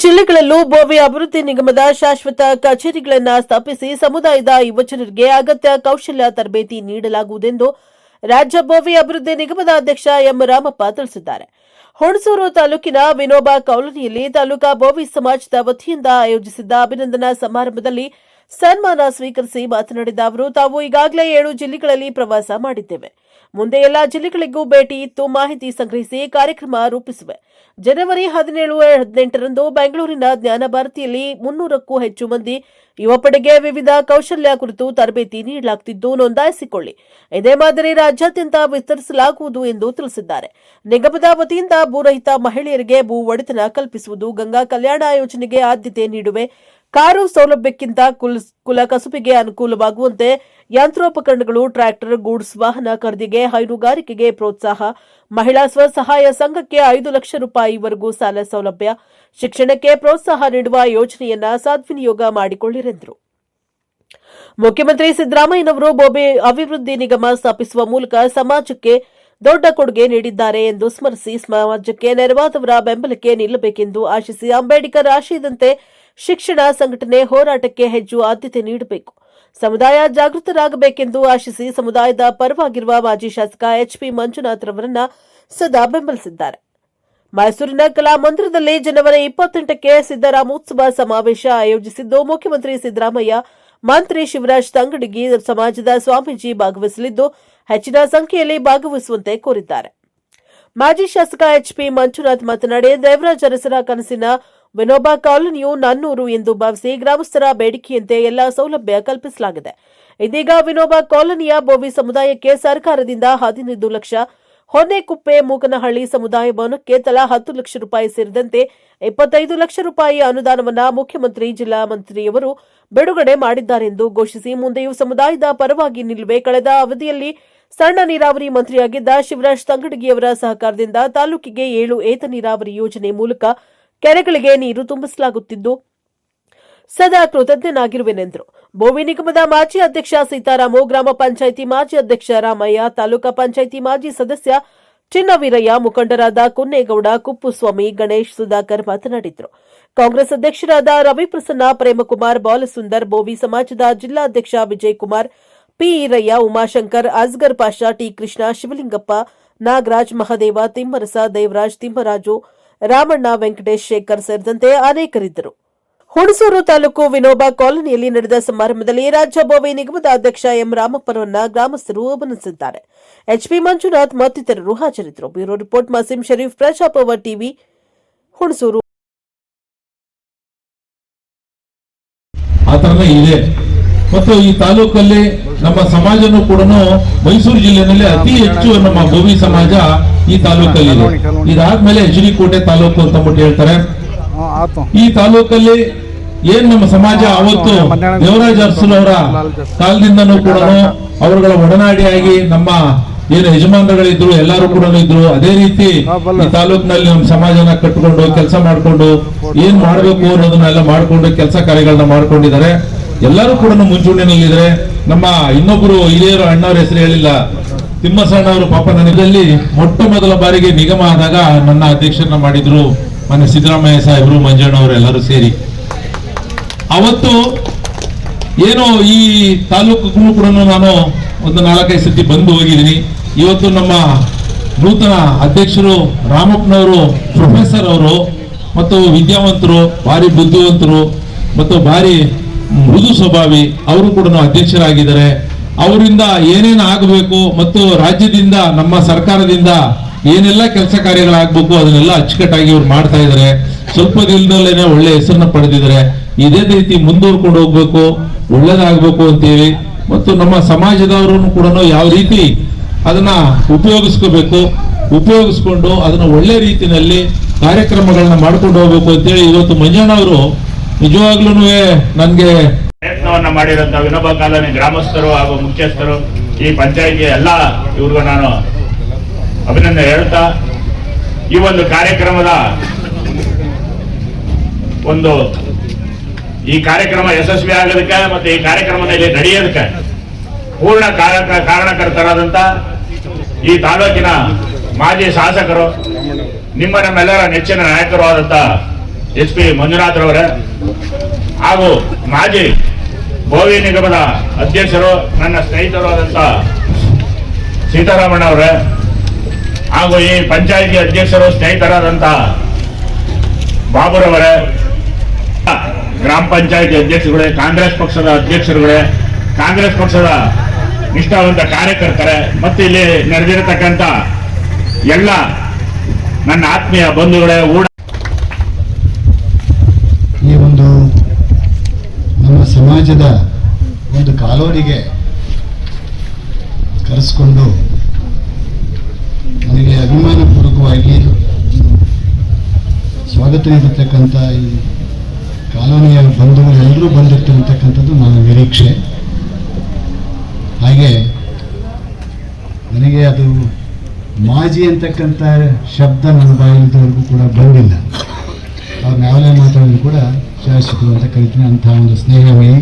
ಜಿಲ್ಲೆಗಳಲ್ಲೂ ಬೋವಿ ಅಭಿವೃದ್ಧಿ ನಿಗಮದ ಶಾಶ್ವತ ಕಚೇರಿಗಳನ್ನು ಸ್ಥಾಪಿಸಿ ಸಮುದಾಯದ ಯುವಜನರಿಗೆ ಅಗತ್ಯ ಕೌಶಲ್ಯ ತರಬೇತಿ ನೀಡಲಾಗುವುದೆಂದು ರಾಜ್ಯ ಬೋವಿ ಅಭಿವೃದ್ಧಿ ನಿಗಮದ ಅಧ್ಯಕ್ಷ ಎಂ ರಾಮಪ್ಪ ತಿಳಿಸಿದ್ದಾರೆ. ಹುಣಸೂರು ತಾಲೂಕಿನ ವಿನೋಬಾ ಕಾಲೋನಿಯಲ್ಲಿ ತಾಲೂಕಾ ಬೋವಿ ಸಮಾಜದ ವತಿಯಿಂದ ಆಯೋಜಿಸಿದ್ದ ಅಭಿನಂದನಾ ಸಮಾರಂಭದಲ್ಲಿ ಸನ್ಮಾನ ಸ್ವೀಕರಿಸಿ ಮಾತನಾಡಿದ ಅವರು, ತಾವು ಈಗಾಗಲೇ 7 ಜಿಲ್ಲೆಗಳಲ್ಲಿ ಪ್ರವಾಸ ಮಾಡಿದ್ದೇವೆ. ಮುಂದೆ ಎಲ್ಲಾ ಜಿಲ್ಲೆಗಳಿಗೂ ಭೇಟಿ ಇತ್ತು ಮಾಹಿತಿ ಸಂಗ್ರಹಿಸಿ ಕಾರ್ಯಕ್ರಮ ರೂಪಿಸುವೆ. ಜನವರಿ 17-18ರಂದು ಬೆಂಗಳೂರಿನ ಜ್ಞಾನ ಭಾರತಿಯಲ್ಲಿ 300ಕ್ಕೂ ಹೆಚ್ಚು ಮಂದಿ ಯುವಪಡೆಗೆ ವಿವಿಧ ಕೌಶಲ್ಯ ಕುರಿತು ತರಬೇತಿ ನೀಡಲಾಗುತ್ತಿದ್ದು ನೋಂದಾಯಿಸಿಕೊಳ್ಳಿ. ಇದೇ ಮಾದರಿ ರಾಜ್ಯಾದ್ಯಂತ ವಿಸ್ತರಿಸಲಾಗುವುದು ಎಂದು ತಿಳಿಸಿದ್ದಾರೆ. ನಿಗಮದ ವತಿಯಿಂದ ಭೂರಹಿತ ಮಹಿಳೆಯರಿಗೆ ಭೂ ಒಡೆತನ ಕಲ್ಪಿಸುವುದು, ಗಂಗಾ ಕಲ್ಯಾಣ ಯೋಜನೆಗೆ ಆದ್ಯತೆ ನೀಡುವೆ, ಕಾರು ಸೌಲಭ್ಯಕ್ಕಿಂತ ಕುಲ ಕಸುಬಿಗೆ ಅನುಕೂಲವಾಗುವಂತೆ ಯಂತ್ರೋಪಕರಣಗಳು, ಟ್ರ್ಯಾಕ್ಟರ್, ಗೂಡ್ಸ್ ವಾಹನ ಖರೀದಿಗೆ, ಹೈನುಗಾರಿಕೆಗೆ ಪ್ರೋತ್ಸಾಹ, ಮಹಿಳಾ ಸ್ವಸಹಾಯ ಸಂಘಕ್ಕೆ 5 ಲಕ್ಷ ರೂಪಾಯಿವರೆಗೂ ಸಾಲ ಸೌಲಭ್ಯ, ಶಿಕ್ಷಣಕ್ಕೆ ಪ್ರೋತ್ಸಾಹ ನೀಡುವ ಯೋಜನೆಯನ್ನ ಸದ್ವಿನಿಯೋಗ ಮಾಡಿಕೊಳ್ಳಿರೆಂದರು. ಮುಖ್ಯಮಂತ್ರಿ ಸಿದ್ದರಾಮಯ್ಯನವರು ಬೋವಿ ಅಭಿವೃದ್ಧಿ ನಿಗಮ ಸ್ಥಾಪಿಸುವ ಮೂಲಕ ಸಮಾಜಕ್ಕೆ ದೊಡ್ಡ ಕೊಡುಗೆ ನೀಡಿದ್ದಾರೆ ಎಂದು ಸ್ಮರಿಸಿ, ಸಮಾಜಕ್ಕೆ ನೆರವಾದವರ ಬೆಂಬಲಕ್ಕೆ ನಿಲ್ಲಬೇಕೆಂದು ಆಶಿಸಿ, ಅಂಬೇಡ್ಕರ್ ಆಶಯದಂತೆ ಶಿಕ್ಷಣ, ಸಂಘಟನೆ, ಹೋರಾಟಕ್ಕೆ ಹೆಚ್ಚು ಆದ್ಯತೆ ನೀಡಬೇಕು, ಸಮುದಾಯ ಜಾಗೃತರಾಗಬೇಕೆಂದು ಆಶಿಸಿ ಸಮುದಾಯದ ಪರವಾಗಿರುವ ಮಾಜಿ ಶಾಸಕ ಎಚ್ಪಿ ಮಂಜುನಾಥ್ ರವರನ್ನ ಸದಾ ಬೆಂಬಲಿಸಿದ್ದಾರೆ. ಮೈಸೂರಿನ ಕಲಾಮಂದಿರದಲ್ಲಿ ಜನವರಿ 28ಕ್ಕೆ ಸಿದ್ದರಾಮೋತ್ಸವ ಸಮಾವೇಶ ಆಯೋಜಿಸಿದ್ದು, ಮುಖ್ಯಮಂತ್ರಿ ಸಿದ್ದರಾಮಯ್ಯ, ಮಂತ್ರಿ ಶಿವರಾಜ್ ತಂಗಡಗಿ ಸಮಾಜದ ಸ್ವಾಮೀಜಿ ಭಾಗವಹಿಸಲಿದ್ದು, ಹೆಚ್ಚಿನ ಸಂಖ್ಯೆಯಲ್ಲಿ ಭಾಗವಹಿಸುವಂತೆ ಕೋರಿದ್ದಾರೆ. ಮಾಜಿ ಶಾಸಕ ಎಚ್ಪಿ ಮಂಜುನಾಥ್ ಮಾತನಾಡಿ, ದೇವರಾಜ ಅರಸರ ಕನಸಿನ ವಿನೋಬಾ ಕಾಲೋನಿಯು ನನ್ನೂರು ಎಂದು ಭಾವಿಸಿ ಗ್ರಾಮಸ್ಥರ ಬೇಡಿಕೆಯಂತೆ ಎಲ್ಲಾ ಸೌಲಭ್ಯ ಕಲ್ಪಿಸಲಾಗಿದೆ. ಇದೀಗ ವಿನೋಬಾ ಕಾಲೋನಿಯ ಬೋವಿ ಸಮುದಾಯಕ್ಕೆ ಸರ್ಕಾರದಿಂದ 15 ಲಕ್ಷ, ಹೊನ್ನೆಕುಪ್ಪೆ, ಮೂಕನಹಳ್ಳಿ ಸಮುದಾಯ ಭವನಕ್ಕೆ ತಲಾ 10 ಲಕ್ಷ ರೂಪಾಯಿ ಸೇರಿದಂತೆ 25 ಲಕ್ಷ ರೂಪಾಯಿ ಅನುದಾನವನ್ನು ಮುಖ್ಯಮಂತ್ರಿ, ಜಿಲ್ಲಾ ಮಂತ್ರಿಯವರು ಬಿಡುಗಡೆ ಮಾಡಿದ್ದಾರೆಂದು ಘೋಷಿಸಿ, ಮುಂದೆಯೂ ಸಮುದಾಯದ ಪರವಾಗಿ ನಿಲ್ಲುವೆ. ಕಳೆದ ಅವಧಿಯಲ್ಲಿ ಸಣ್ಣ ನೀರಾವರಿ ಮಂತ್ರಿಯಾಗಿದ್ದ ಶಿವರಾಜ್ ತಂಗಡಗಿಯವರ ಸಹಕಾರದಿಂದ ತಾಲೂಕಿಗೆ 7 ಏತ ನೀರಾವರಿ ಯೋಜನೆ ಮೂಲಕ ಕೆರೆಗಳಿಗೆ ನೀರು ತುಂಬಿಸಲಾಗುತ್ತಿದ್ದು, ಸದಾ ಕೃತಜ್ಞನಾಗಿರುವೆನೆಂದರು. ಬೋವಿ ನಿಗಮದ ಮಾಜಿ ಅಧ್ಯಕ್ಷ ಸೀತಾರಾಮು, ಗ್ರಾಮ ಪಂಚಾಯಿತಿ ಮಾಜಿ ಅಧ್ಯಕ್ಷ ರಾಮಯ್ಯ, ತಾಲೂಕಾ ಪಂಚಾಯಿತಿ ಮಾಜಿ ಸದಸ್ಯ ಚಿನ್ನವೀರಯ್ಯ, ಮುಖಂಡರಾದ ಕುನ್ನೇಗೌಡ, ಕುಪ್ಪುಸ್ವಾಮಿ, ಗಣೇಶ್, ಸುಧಾಕರ್ ಮಾತನಾಡಿದರು. ಕಾಂಗ್ರೆಸ್ ಅಧ್ಯಕ್ಷರಾದ ರವಿಪ್ರಸನ್ನ, ಪ್ರೇಮಕುಮಾರ್, ಬಾಲಸುಂದರ್, ಬೋವಿ ಸಮಾಜದ ಜಿಲ್ಲಾಧ್ಯಕ್ಷ ವಿಜಯಕುಮಾರ್, ಪಿ ಈರಯ್ಯ, ಉಮಾಶಂಕರ್, ಅಸ್ಗರ್ ಪಾಷಾ, ಟಿ ಕೃಷ್ಣ, ಶಿವಲಿಂಗಪ್ಪ, ನಾಗರಾಜ್, ಮಹದೇವ, ತಿಮ್ಮರಸ, ದೇವರಾಜ್, ತಿಮ್ಮರಾಜು, ರಾಮಣ್ಣ, ವೆಂಕಟೇಶ್, ಶೇಖರ್ ಸೇರಿದಂತೆ ಅನೇಕರಿದ್ದರು. ಹುಣಸೂರು ತಾಲೂಕು ವಿನೋಬಾ ಕಾಲೋನಿಯಲ್ಲಿ ನಡೆದ ಸಮಾರಂಭದಲ್ಲಿ ರಾಜ್ಯ ಬೋವಿ ನಿಗಮದ ಅಧ್ಯಕ್ಷ ಎಂ ರಾಮಪ್ಪರವನ್ನ ಗ್ರಾಮಸ್ಥರು ಅಭಿನಂದಿಸಿದ್ದಾರೆ. ಎಚ್ಪಿ ಮಂಜುನಾಥ್ ಮತ್ತಿತರರು ಹಾಜರಿದ್ದರು. Bureau report Maseem Sharif, Prajapower TV, Hunsur. ಮತ್ತು ಈ ತಾಲೂಕಲ್ಲಿ ನಮ್ಮ ಸಮಾಜನೂ ಕೂಡ ಮೈಸೂರು ಜಿಲ್ಲೆಯಲ್ಲಿ ಅತಿ ಹೆಚ್ಚು ನಮ್ಮ ಬೋವಿ ಸಮಾಜ ಈ ತಾಲೂಕಲ್ಲಿ ಇದೆ. ಇದಾದ್ಮೇಲೆ ಕೋಟೆ ತಾಲೂಕು ಅಂತ ಹೇಳ್ತಾರೆ. ಈ ತಾಲೂಕಲ್ಲಿ ಏನ್ ನಮ್ಮ ಸಮಾಜ ಅವತ್ತು ದೇವರಾಜ ಅರಸರವರ ಕಾಲದಿಂದನೂ ಕೂಡ ಅವರುಗಳ ಒಡನಾಡಿಯಾಗಿ ನಮ್ಮ ಏನು ಯಜಮಾನರುಗಳಿದ್ರು ಎಲ್ಲರೂ ಕೂಡ ಇದ್ರು. ಅದೇ ರೀತಿ ಈ ತಾಲೂಕಿನಲ್ಲಿ ನಮ್ಮ ಸಮಾಜನ ಕಟ್ಟಿಕೊಂಡು ಕೆಲಸ ಮಾಡಿಕೊಂಡು ಏನ್ ಮಾಡ್ಬೇಕು ಅನ್ನೋದನ್ನೆಲ್ಲ ಮಾಡ್ಕೊಂಡು ಕೆಲಸ ಕಾರ್ಯಗಳನ್ನ ಮಾಡ್ಕೊಂಡಿದ್ದಾರೆ. ಎಲ್ಲರೂ ಕೂಡ ಮುಂಚೂಣಿನಲ್ಲಿದ್ದಾರೆ. ನಮ್ಮ ಇನ್ನೊಬ್ರು ಹಿರಿಯರು ಅಣ್ಣವ್ರ ಹೆಸರು ಹೇಳಿಲ್ಲ, ತಿಮ್ಮಸಣ್ಣ ಅವರು ಪಾಪ ನನಗಲ್ಲಿ ಮೊಟ್ಟ ಮೊದಲ ಬಾರಿಗೆ ನಿಗಮ ಆದಾಗ ನನ್ನ ಅಧ್ಯಕ್ಷರನ್ನ ಮಾಡಿದ್ರು ಮೊನ್ನೆ ಸಿದ್ದರಾಮಯ್ಯ ಸಾಹೇಬರು, ಮಂಜಣ್ಣ ಅವರು ಎಲ್ಲರೂ ಸೇರಿ. ಅವತ್ತು ಏನೋ ಈ ತಾಲೂಕು ಕೂಡ ನಾನು ಒಂದು 4-5 ಸತಿ ಬಂದು ಹೋಗಿದ್ದೀನಿ. ಇವತ್ತು ನಮ್ಮ ನೂತನ ಅಧ್ಯಕ್ಷರು ರಾಮಪ್ಪನವರು ಪ್ರೊಫೆಸರ್ ಅವರು ಮತ್ತು ವಿದ್ಯಾವಂತರು, ಭಾರಿ ಬುದ್ಧಿವಂತರು ಮತ್ತು ಭಾರಿ ಮೃದು ಸ್ವಭಾವಿ, ಅವರು ಕೂಡ ಅಧ್ಯಕ್ಷರಾಗಿದ್ದಾರೆ. ಅವರಿಂದ ಏನೇನು ಆಗಬೇಕು ಮತ್ತು ರಾಜ್ಯದಿಂದ ನಮ್ಮ ಸರ್ಕಾರದಿಂದ ಏನೆಲ್ಲ ಕೆಲಸ ಕಾರ್ಯಗಳಾಗಬೇಕು ಅದನ್ನೆಲ್ಲ ಅಚ್ಚುಕಟ್ಟಾಗಿ ಇವ್ರು ಮಾಡ್ತಾ ಇದ್ದಾರೆ. ಸ್ವಲ್ಪ ದಿನದಲ್ಲೇನೆ ಒಳ್ಳೆ ಹೆಸರನ್ನ ಪಡೆದಿದ್ದಾರೆ. ಇದೇ ರೀತಿ ಮುಂದುವರ್ಕೊಂಡು ಹೋಗ್ಬೇಕು, ಒಳ್ಳೇದಾಗಬೇಕು ಅಂತೇಳಿ ಮತ್ತು ನಮ್ಮ ಸಮಾಜದವರು ಕೂಡ ಯಾವ ರೀತಿ ಅದನ್ನ ಉಪಯೋಗಿಸ್ಕೊಂಡು ಅದನ್ನ ಒಳ್ಳೆ ರೀತಿಯಲ್ಲಿ ಕಾರ್ಯಕ್ರಮಗಳನ್ನ ಮಾಡ್ಕೊಂಡು ಹೋಗ್ಬೇಕು ಅಂತೇಳಿ ಇವತ್ತು ಮಂಜಣ್ಣ ಅವರು ನಿಜವಾಗ್ಲೂ ನನ್ಗೆ ಪ್ರಯತ್ನವನ್ನ ಮಾಡಿರುವಂತ ವಿನೋಬಾ ಕಾಲೋನಿ ಗ್ರಾಮಸ್ಥರು ಹಾಗೂ ಮುಖ್ಯಸ್ಥರು, ಈ ಪಂಚಾಯಿತಿ ಎಲ್ಲ ಇವ್ರಿಗೂ ನಾನು ಅಭಿನಂದನೆ ಹೇಳ್ತಾ, ಈ ಒಂದು ಕಾರ್ಯಕ್ರಮದ ಈ ಕಾರ್ಯಕ್ರಮ ಯಶಸ್ವಿ ಆಗೋದಕ್ಕೆ ಮತ್ತು ಈ ಕಾರ್ಯಕ್ರಮದಲ್ಲಿ ನಡೆಯೋದಕ್ಕೆ ಪೂರ್ಣ ಕಾರಣಕರ್ತರಾದಂತ ಈ ತಾಲೂಕಿನ ಮಾಜಿ ಶಾಸಕರು, ನಮ್ಮೆಲ್ಲರ ನೆಚ್ಚಿನ ನಾಯಕರು ಆದಂತ SP ಮಂಜುನಾಥ್ ರವರೇ ಹಾಗೂ ಮಾಜಿ ಬೋವಿ ನಿಗಮದ ಅಧ್ಯಕ್ಷರು ನನ್ನ ಸ್ನೇಹಿತರು ಆದಂತ ಸೀತಾರಾಮಣ್ಣ ಅವರೇ ಹಾಗೂ ಈ ಪಂಚಾಯಿತಿ ಅಧ್ಯಕ್ಷರು ಸ್ನೇಹಿತರಾದಂತ ಬಾಬುರವರೇ, ಗ್ರಾಮ ಪಂಚಾಯಿತಿ ಅಧ್ಯಕ್ಷರುಗಳೇ, ಕಾಂಗ್ರೆಸ್ ಪಕ್ಷದ ಅಧ್ಯಕ್ಷರುಗಳೇ, ಕಾಂಗ್ರೆಸ್ ಪಕ್ಷದ ನಿಷ್ಠಾವಂತ ಕಾರ್ಯಕರ್ತರೇ ಮತ್ತು ಇಲ್ಲಿ ನಡೆದಿರತಕ್ಕಂಥ ಎಲ್ಲ ನನ್ನ ಆತ್ಮೀಯ ಬಂಧುಗಳೇ, ಈ ಒಂದು ನಮ್ಮ ಸಮಾಜದ ಒಂದು ಕಾಲೋನಿಗೆ ಕರೆಸ್ಕೊಂಡು ನನಗೆ ಅಭಿಮಾನಪೂರ್ವಕವಾಗಿ ಸ್ವಾಗತ ನೀಡಿರ್ತಕ್ಕಂಥ ಈ ಕಾಲೋನಿಯ ಬಂಧುಗಳು ಎಲ್ಲರೂ ಬಂದಿರ್ತಿರ್ತಕ್ಕಂಥದ್ದು ನನ್ನ ನಿರೀಕ್ಷೆ. ಹಾಗೆ ನನಗೆ ಅದು ಮಾಜಿ ಅಂತಕ್ಕಂಥ ಶಬ್ದ ನನ್ನ ಬಾಯಿಲಿದ್ದವರೆಗೂ ಕೂಡ ಬಂದಿಲ್ಲ. ಅವ್ರನ್ನ ಯಾವಲೇ ಮಾತಾಡಿದ್ರು ಕೂಡ ಶಾಸಕರು ಅಂತ ಕರಿತೀನಿ. ಅಂಥ ಒಂದು ಸ್ನೇಹಮಯಿ,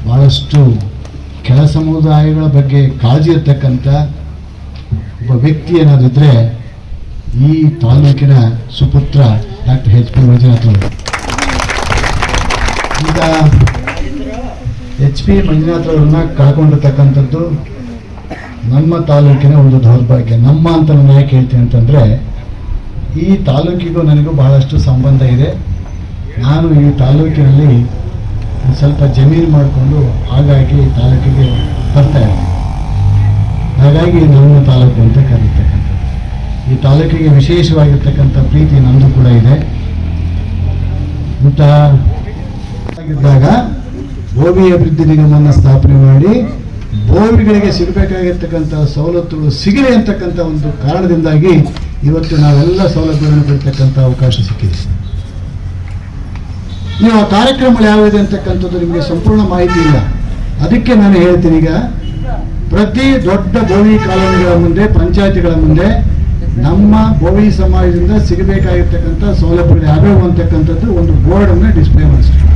ಭಾಳಷ್ಟು ಕೆಳ ಸಮುದಾಯಗಳ ಬಗ್ಗೆ ಕಾಳಜಿ ಇರ್ತಕ್ಕಂಥ ಒಬ್ಬ ವ್ಯಕ್ತಿ ಏನಾದಿದ್ರೆ ಈ ತಾಲೂಕಿನ ಸುಪುತ್ರ ಡಾಕ್ಟರ್ HP ಮಂಜುನಾಥ್ ಅವರು. ಈಗ HP ಮಂಜುನಾಥ್ ಅವರನ್ನ ಕಳ್ಕೊಂಡಿರ್ತಕ್ಕಂಥದ್ದು ನಮ್ಮ ತಾಲೂಕಿನ ಒಂದು ದೌರ್ಭಾಗ್ಯ. ನಮ್ಮ ಅಂತ ನಾನು ಯಾಕೆ ಹೇಳ್ತೀನಿ ಅಂತಂದರೆ, ಈ ತಾಲೂಕಿಗೂ ನನಗೂ ಬಹಳಷ್ಟು ಸಂಬಂಧ ಇದೆ. ನಾನು ಈ ತಾಲೂಕಿನಲ್ಲಿ ಸ್ವಲ್ಪ ಜಮೀನು ಮಾಡಿಕೊಂಡು ಹಾಗಾಗಿ ಈ ತಾಲೂಕಿಗೆ ಬರ್ತಾ ಇದ್ದೀನಿ. ಹಾಗಾಗಿ ನಮ್ಮ ತಾಲೂಕು ಅಂತ ಕರೀತಕ್ಕಂಥದ್ದು. ಈ ತಾಲೂಕಿಗೆ ವಿಶೇಷವಾಗಿರ್ತಕ್ಕಂಥ ಪ್ರೀತಿ ನಮ್ಮದು ಕೂಡ ಇದೆ. ಇಂತಹ ಆಗಿದ್ದಾಗ ಬೋವಿ ಅಭಿವೃದ್ಧಿ ನಿಗಮವನ್ನು ಸ್ಥಾಪನೆ ಮಾಡಿ ಬೋವಿಗಳಿಗೆ ಸಿಗಬೇಕಾಗಿರ್ತಕ್ಕಂಥ ಸವಲತ್ತುಗಳು ಸಿಗಲಿ ಅಂತಕ್ಕಂಥ ಒಂದು ಕಾರಣದಿಂದಾಗಿ ಇವತ್ತು ನಾವೆಲ್ಲ ಸೌಲಭ್ಯಗಳನ್ನು ಪಡಿತಕ್ಕಂಥ ಅವಕಾಶ ಸಿಕ್ಕಿದೆ. ನೀವು ಆ ಕಾರ್ಯಕ್ರಮಗಳು ಯಾವಿದೆ ಅಂತಕ್ಕಂಥದ್ದು ನಿಮಗೆ ಸಂಪೂರ್ಣ ಮಾಹಿತಿ ಇಲ್ಲ. ಅದಕ್ಕೆ ನಾನು ಹೇಳ್ತೀನಿ, ಈಗ ಪ್ರತಿ ದೊಡ್ಡ ಬೋವಿ ಕಾಲೋನಿಗಳ ಮುಂದೆ, ಪಂಚಾಯತಿಗಳ ಮುಂದೆ ನಮ್ಮ ಬೋವಿ ಸಮಾಜದಿಂದ ಸಿಗಬೇಕಾಗಿರ್ತಕ್ಕಂಥ ಸೌಲಭ್ಯಗಳು ಯಾವ್ಯಾವು ಅಂತಕ್ಕಂಥದ್ದು ಒಂದು ಬೋರ್ಡನ್ನು ಡಿಸ್ಪ್ಲೇ ಮಾಡಿಸ್ತೀವಿ.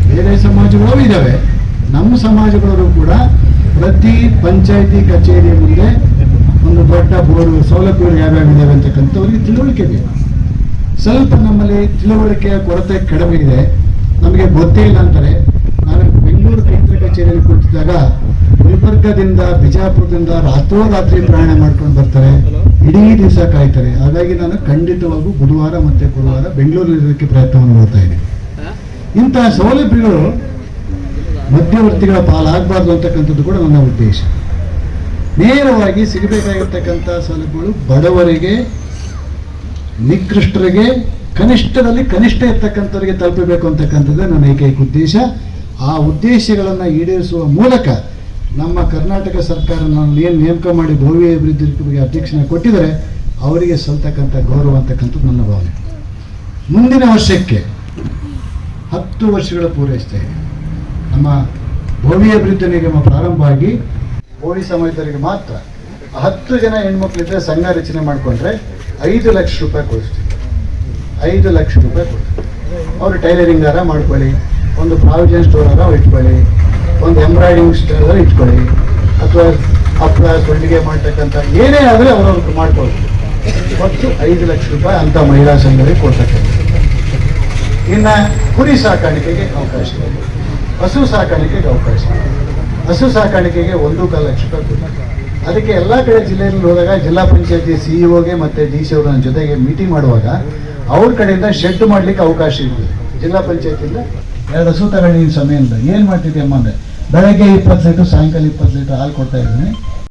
ಬೇರೆ ಸಮಾಜಗಳು ಇದ್ದಾವೆ, ನಮ್ಮ ಸಮಾಜಗಳವರು ಕೂಡ ಪ್ರತಿ ಪಂಚಾಯತಿ ಕಚೇರಿಯ ಮುಂದೆ ಒಂದು ದೊಡ್ಡ ಬೋರ್ಡ್ ಸೌಲಭ್ಯಗಳು ಯಾವ್ಯಾವಿದ್ದಾವೆ ಅಂತಕ್ಕಂಥವ್ರಿಗೆ ತಿಳುವಳಿಕೆ ಬೇಕು. ಸ್ವಲ್ಪ ನಮ್ಮಲ್ಲಿ ತಿಳುವಳಿಕೆಯ ಕೊರತೆ ಕಡಿಮೆ ಇದೆ, ನಮಗೆ ಗೊತ್ತೇ ಇಲ್ಲ ಅಂತಾರೆ. ನಾನು ಬೆಂಗಳೂರು ಕೇಂದ್ರ ಕಚೇರಿಯಲ್ಲಿ ಕೂತಿದ್ದಾಗ ಗುಲ್ಬರ್ಗದಿಂದ, ಬಿಜಾಪುರದಿಂದ ರಾತ್ರೋರಾತ್ರಿ ಪ್ರಯಾಣ ಮಾಡ್ಕೊಂಡು ಬರ್ತಾರೆ, ಇಡೀ ದಿವಸ ಕಾಯ್ತಾರೆ. ಹಾಗಾಗಿ ನಾನು ಖಂಡಿತವಾಗೂ ಬುಧವಾರ ಮತ್ತು ಗುರುವಾರ ಬೆಂಗಳೂರಿನಲ್ಲಿರೋದಕ್ಕೆ ಪ್ರಯತ್ನವನ್ನು ಮಾಡ್ತಾ ಇದ್ದೀನಿ. ಇಂತಹ ಸೌಲಭ್ಯಗಳು ಮಧ್ಯವರ್ತಿಗಳ ಪಾಲಾಗಬಾರ್ದು ಅಂತಕ್ಕಂಥದ್ದು ಕೂಡ ನನ್ನ ಉದ್ದೇಶ. ನೇರವಾಗಿ ಸಿಗಬೇಕಾಗಿರ್ತಕ್ಕಂಥ ಸೌಲಭ್ಯಗಳು ಬಡವರಿಗೆ, ನಿಕೃಷ್ಟರಿಗೆ, ಕನಿಷ್ಠದಲ್ಲಿ ಕನಿಷ್ಠ ಇರ್ತಕ್ಕಂಥವರಿಗೆ ತಲುಪಬೇಕು ಅಂತಕ್ಕಂಥದ್ದು ನನ್ನ ಏಕೈಕ ಉದ್ದೇಶ. ಆ ಉದ್ದೇಶಗಳನ್ನು ಈಡೇರಿಸುವ ಮೂಲಕ ನಮ್ಮ ಕರ್ನಾಟಕ ಸರ್ಕಾರ ನಾನು ಏನು ನೇಮಕ ಮಾಡಿ ಬೋವಿ ಅಭಿವೃದ್ಧಿ ನಿಗಮಕ್ಕೆ ಅಧ್ಯಕ್ಷನ ಕೊಟ್ಟಿದ್ದಾರೆ ಅವರಿಗೆ ಸಲ್ತಕ್ಕಂಥ ಗೌರವ ಅಂತಕ್ಕಂಥದ್ದು ನನ್ನ ಭಾವನೆ. ಮುಂದಿನ ವರ್ಷಕ್ಕೆ 10 ವರ್ಷಗಳ ಪೂರೈಸ್ತಾ ಇದೆ. ನಮ್ಮ ಬೋವಿ ಅಭಿವೃದ್ಧಿ ನಿಗಮ ಪ್ರಾರಂಭ ಆಗಿ ಬೋವಿ ಸಮಾಜದವರಿಗೆ ಮಾತ್ರ 10 ಜನ ಹೆಣ್ಮಕ್ಳಿದ್ರೆ ಸಂಘ ರಚನೆ ಮಾಡಿಕೊಂಡ್ರೆ 5 ಲಕ್ಷ ರೂಪಾಯಿ ಕೊಡಿಸ್ತೀವಿ. 5 ಲಕ್ಷ ರೂಪಾಯಿ ಕೊಡ್ತೀವಿ. ಅವರು ಟೈಲರಿಂಗ್ ಆರ ಮಾಡ್ಕೊಳ್ಳಿ, ಒಂದು ಪ್ರಾವಿಷನ್ ಸ್ಟೋರ್ ಆರ ಇಟ್ಕೊಳ್ಳಿ, ಒಂದು ಎಂಬ್ರಾಯ್ಡಿಂಗ್ ಸ್ಟೋರ್ ಇಟ್ಕೊಳ್ಳಿ, ಅಥವಾ ಹಪ್ಪಳ ಸೊಳ್ಳಿಗೆ ಮಾಡ್ತಕ್ಕಂಥ ಏನೇ ಆದರೆ ಅವ್ರವ್ರಿಗೆ ಮಾಡ್ಕೊಳ್ತೀವಿ. ಒಟ್ಟು 5 ಲಕ್ಷ ರೂಪಾಯಿ ಅಂತ ಮಹಿಳಾ ಸಂಘಗಳಿಗೆ ಕೊಡ್ತಕ್ಕಂಥ. ಇನ್ನು ಕುರಿ ಸಾಕಾಣಿಕೆಗೆ ಅವಕಾಶ ಇದೆ, ಹಸು ಸಾಕಾಣಿಕೆಗೆ ಅವಕಾಶ ಇದೆ. ಹಸು ಸಾಕಾಣಿಕೆಗೆ 1.25 ಲಕ್ಷ ರೂಪಾಯಿ ಕೊಡ್ತಾರೆ. ಅದಕ್ಕೆ ಎಲ್ಲ ಕಡೆ ಜಿಲ್ಲೆಯಲ್ಲಿ ಹೋದಾಗ ಜಿಲ್ಲಾ ಪಂಚಾಯತಿ CEOಗೆ ಮತ್ತು DC ಅವರ ಜೊತೆಗೆ ಮೀಟಿಂಗ್ ಮಾಡುವಾಗ ಅವ್ರ ಕಡೆಯಿಂದ ಶೆಡ್ ಮಾಡಲಿಕ್ಕೆ ಅವಕಾಶ ಇರ್ತದೆ. ಜಿಲ್ಲಾ ಪಂಚಾಯತಿಯಿಂದ 2 ಹಸು ತಗೊಂಡಿದ್ದೀನಿ ಸಮಯದಿಂದ ಏನು ಮಾಡ್ತಿದ್ದೆ ಅಮ್ಮ ಅಂದರೆ ಬೆಳಗ್ಗೆ 20 ಲೀಟರ್, ಸಾಯಂಕಾಲ 20 ಲೀಟರ್ ಹಾಲು ಕೊಡ್ತಾ ಇದ್ದೀನಿ.